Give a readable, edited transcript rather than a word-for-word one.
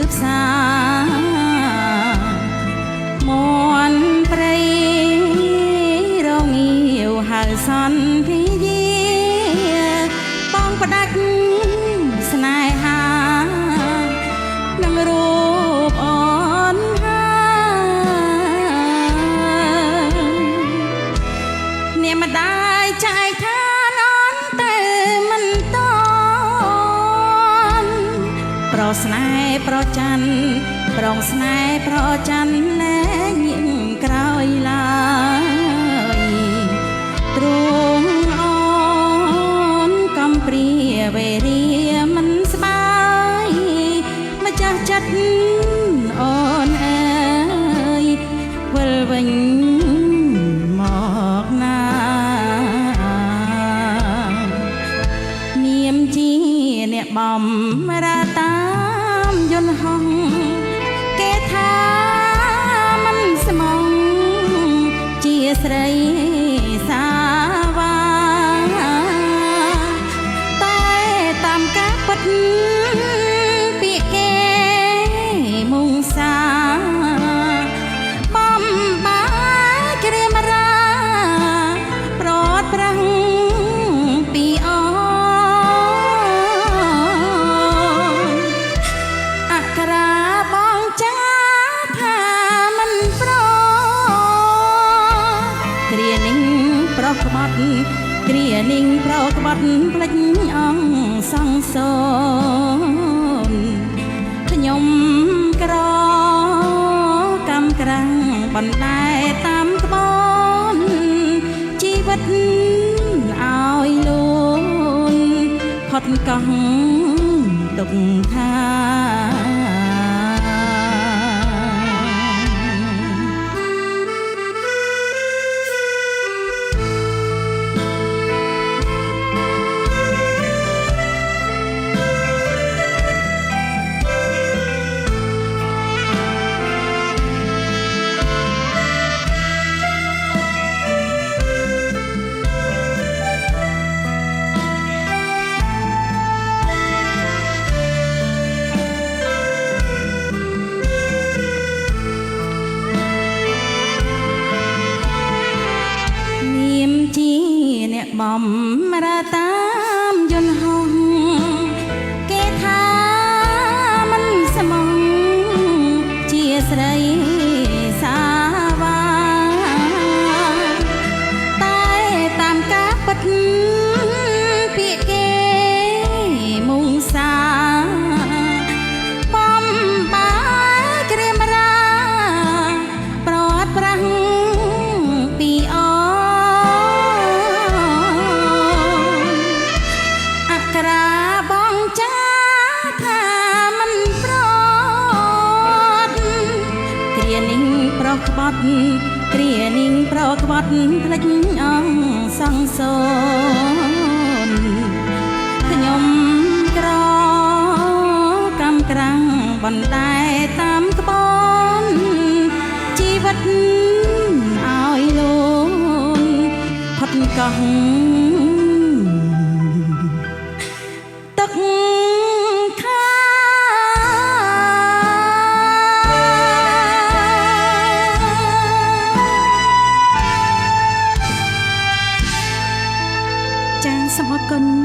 ផ្សារមន់ព្រៃរងាវហើយសន្ធាយាបងផ្ដាច់ស្នេហានឹងរូបអូនហើយអ្នកម្ដាយចែកថាននតែមិនតន់ប្រស្នេហ៍ប្រច័នប្រងស្នេហ៍ប្រច័នលែងក្រោយឡើយទ្រង់អូនកំព្រាវេរាមិនស្បាយម្ចាស់ចិត្តអូនអើយវិលវិញមកណានាមជាអ្នកបំរាតាមយន្តហោះគេថាមិនស្មងជាស្រីសាវាតែតាមការពិតពាក្យគេមុងសាបំបាយគ្រាមរាប្រត់ប្រាំងពីអូអក្រាបងចាថាមិនប្រគ្រានឹងប្រក្បត់គ្រានឹងប្រក្បត់ផ្លេចអង្គសង្សូនខ្ញុំក្រកម្មក្រាំងបណ្ដែតាមក្បនជីវិតឲ្យលូនផុតកោះទុកថាបំរាតាមយន្តហោះគេថាមិនស្មងជាស្រីសាវាតែតាមការពិតពាក្យគេមុងសាបំបាយគ្រាមរាប្រត់ប្រាំងពីអូក្រាបងចាថាមិនប្រត់គ្រានឹងប្រក្បត់គ្រានឹងប្រក្បត់ផ្លេចអង្គសង្សូនខ្ញុំក្រកម្មក្រាំងបណ្ដែតាមក្បនជីវិតឲ្យលូនផុតកោះសូមអរគុណ